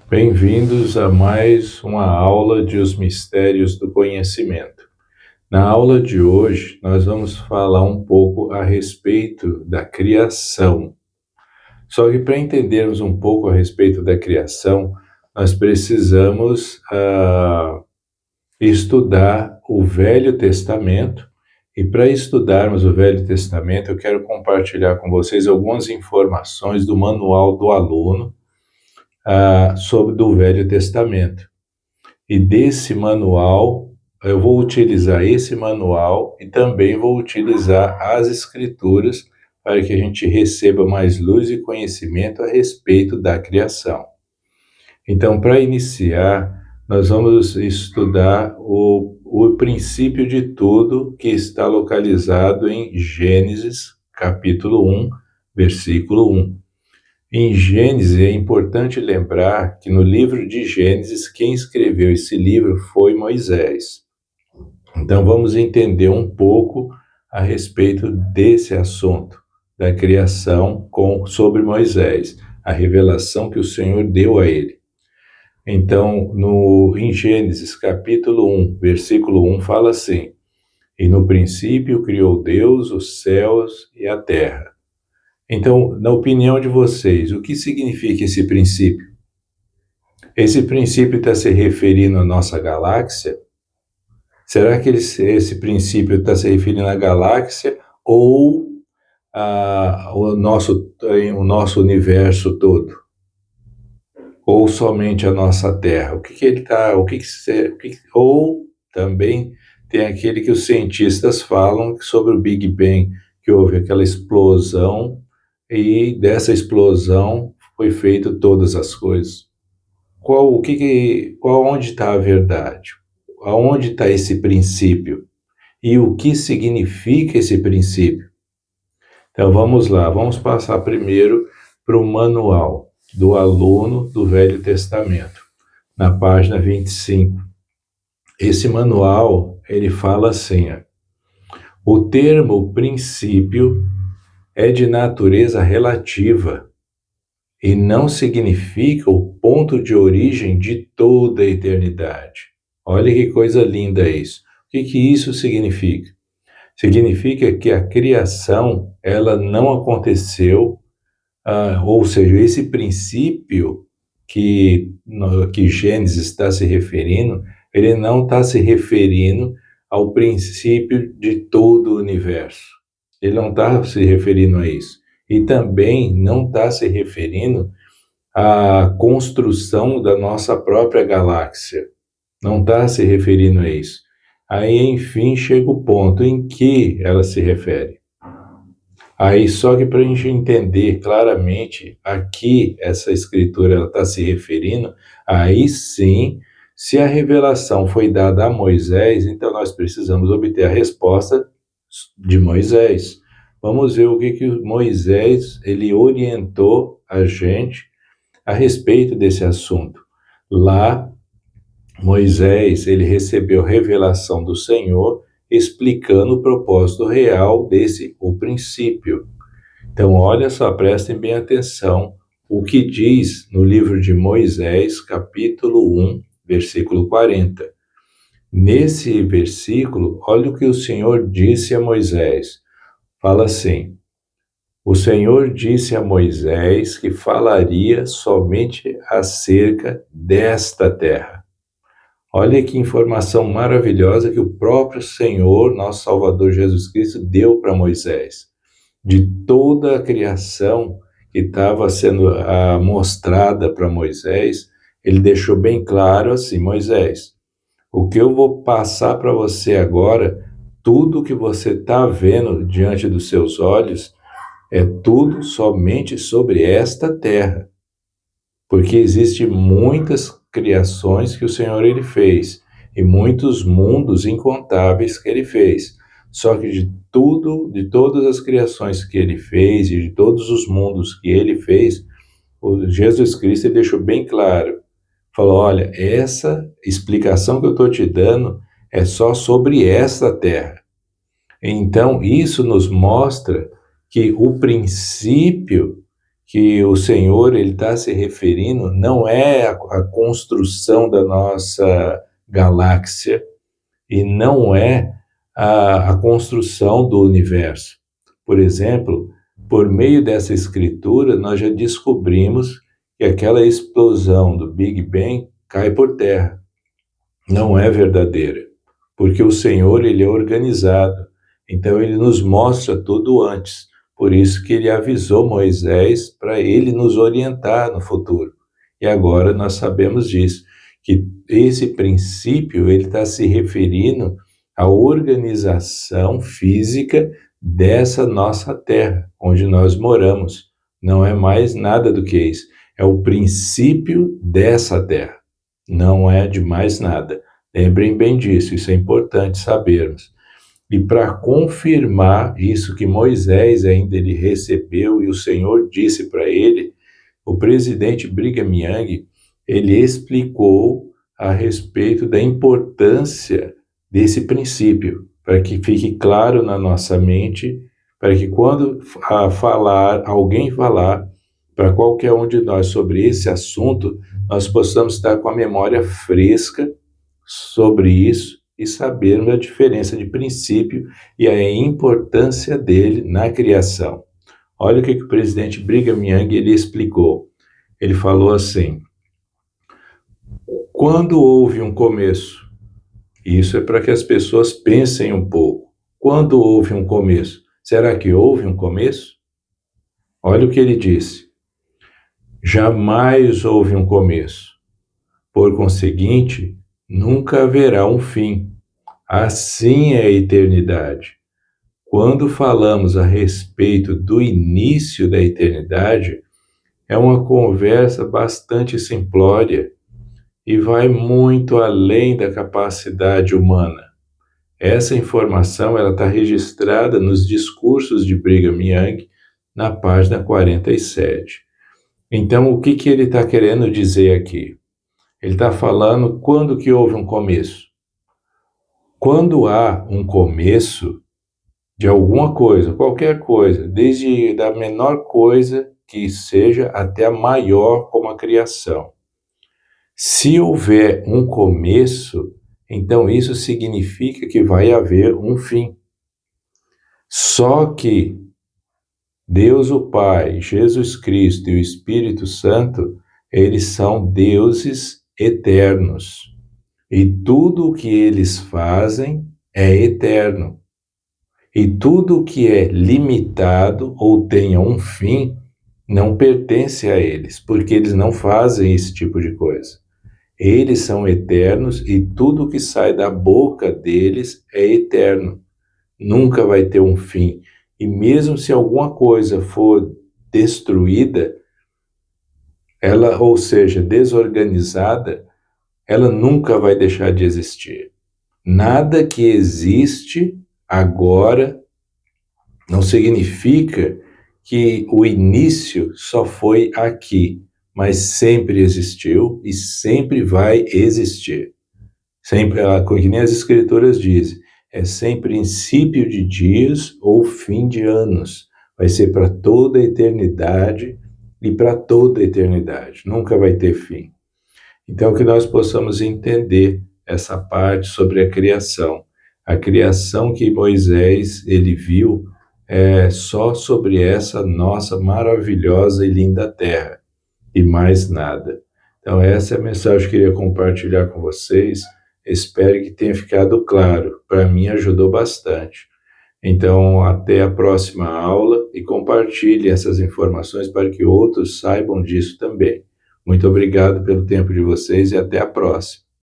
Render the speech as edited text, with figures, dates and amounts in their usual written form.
Bem-vindos a mais uma aula de Os Mistérios do Conhecimento. Na aula de hoje, nós vamos falar um pouco a respeito da criação. Só que para entendermos um pouco a respeito da criação, nós precisamos estudar o Velho Testamento. E para estudarmos o Velho Testamento, eu quero compartilhar com vocês algumas informações do Manual do Aluno sobre do Velho Testamento. E desse manual, eu vou utilizar esse manual e também vou utilizar as escrituras para que a gente receba mais luz e conhecimento a respeito da criação. Então, para iniciar, nós vamos estudar o princípio de tudo, que está localizado em Gênesis, capítulo 1, versículo 1. Em Gênesis, é importante lembrar que no livro de Gênesis, quem escreveu esse livro foi Moisés. Então, vamos entender um pouco a respeito desse assunto, da criação sobre Moisés, a revelação que o Senhor deu a ele. Então, em Gênesis, capítulo 1, versículo 1, fala assim: E no princípio criou Deus os céus e a terra. Então, na opinião de vocês, o que significa esse princípio? Esse princípio está se referindo à nossa galáxia? Será que esse princípio está se referindo à galáxia ou ao nosso universo todo? Ou somente a nossa Terra? O que ele está? Ou também tem aquele que os cientistas falam sobre o Big Bang, que houve aquela explosão e dessa explosão foi feito todas as coisas. Onde está a verdade? Aonde está esse princípio? E o que significa esse princípio? Então vamos lá, vamos passar primeiro para o manual do aluno do Velho Testamento, na página 25. Esse manual, ele fala assim: o termo princípio é de natureza relativa e não significa o ponto de origem de toda a eternidade. Olha que coisa linda isso. O que isso significa? Significa que a criação, ela não aconteceu, ou seja, esse princípio que Gênesis está se referindo, ele não está se referindo ao princípio de todo o universo. Ele não está se referindo a isso. E também não está se referindo à construção da nossa própria galáxia. Não está se referindo a isso. Aí, enfim, chega o ponto em que ela se refere. Aí, só que para a gente entender claramente a que essa escritura está se referindo, aí sim, se a revelação foi dada a Moisés, então nós precisamos obter a resposta de Moisés. Vamos ver o que Moisés ele orientou a gente a respeito desse assunto. Lá, Moisés ele recebeu revelação do Senhor explicando o propósito real o princípio. Então, olha só, prestem bem atenção o que diz no livro de Moisés, capítulo 1, versículo 40. Nesse versículo, olha o que o Senhor disse a Moisés. Fala assim: o Senhor disse a Moisés que falaria somente acerca desta terra. Olha que informação maravilhosa que o próprio Senhor, nosso Salvador Jesus Cristo, deu para Moisés. De toda a criação que estava sendo mostrada para Moisés, ele deixou bem claro assim: Moisés, o que eu vou passar para você agora, tudo que você está vendo diante dos seus olhos, é tudo somente sobre esta terra. Porque existem muitas criações que o Senhor ele fez e muitos mundos incontáveis que ele fez. Só que de todas as criações que ele fez e de todos os mundos que ele fez, o Jesus Cristo ele deixou bem claro. Falou: olha, essa explicação que eu estou te dando é só sobre esta terra. Então, isso nos mostra que o princípio que o Senhor ele está se referindo não é a construção da nossa galáxia e não é a construção do universo. Por exemplo, por meio dessa escritura, nós já descobrimos que aquela explosão do Big Bang cai por terra. Não é verdadeira, porque o Senhor ele é organizado. Então ele nos mostra tudo antes. Por isso que ele avisou Moisés para ele nos orientar no futuro. E agora nós sabemos disso, que esse princípio ele está se referindo à organização física dessa nossa terra, onde nós moramos. Não é mais nada do que isso. É o princípio dessa terra. Não é de mais nada. Lembrem bem disso, isso é importante sabermos. E para confirmar isso que Moisés ainda ele recebeu e o Senhor disse para ele, o presidente Brigham Young, ele explicou a respeito da importância desse princípio, para que fique claro na nossa mente, para que quando alguém falar para qualquer um de nós sobre esse assunto, nós possamos estar com a memória fresca sobre isso e sabermos a diferença de princípio e a importância dele na criação. Olha o que o presidente Brigham Young ele explicou. Ele falou assim: quando houve um começo, isso é para que as pessoas pensem um pouco. Quando houve um começo, será que houve um começo? Olha o que ele disse: jamais houve um começo. Por conseguinte, nunca haverá um fim. Assim é a eternidade. Quando falamos a respeito do início da eternidade, é uma conversa bastante simplória e vai muito além da capacidade humana. Essa informação ela está registrada nos discursos de Brigham Young, na página 47. Então, o que ele está querendo dizer aqui? Ele está falando quando que houve um começo. Quando há um começo de alguma coisa, qualquer coisa, desde da menor coisa que seja até a maior como a criação. Se houver um começo, então isso significa que vai haver um fim. Só que Deus o Pai, Jesus Cristo e o Espírito Santo, eles são deuses eternos. E tudo o que eles fazem é eterno. E tudo o que é limitado ou tenha um fim não pertence a eles, porque eles não fazem esse tipo de coisa. Eles são eternos e tudo que sai da boca deles é eterno. Nunca vai ter um fim. E mesmo se alguma coisa for destruída, ela, ou seja, desorganizada, ela nunca vai deixar de existir. Nada que existe agora não significa que o início só foi aqui, mas sempre existiu e sempre vai existir. Sempre, que nem as escrituras dizem, é sem princípio de dias ou fim de anos. Vai ser para toda a eternidade e para toda a eternidade. Nunca vai ter fim. Então, que nós possamos entender essa parte sobre a criação. A criação que Moisés ele viu é só sobre essa nossa maravilhosa e linda terra, e mais nada. Então, essa é a mensagem que eu queria compartilhar com vocês. Espero que tenha ficado claro. Para mim, ajudou bastante. Então, até a próxima aula e compartilhe essas informações para que outros saibam disso também. Muito obrigado pelo tempo de vocês e até a próxima.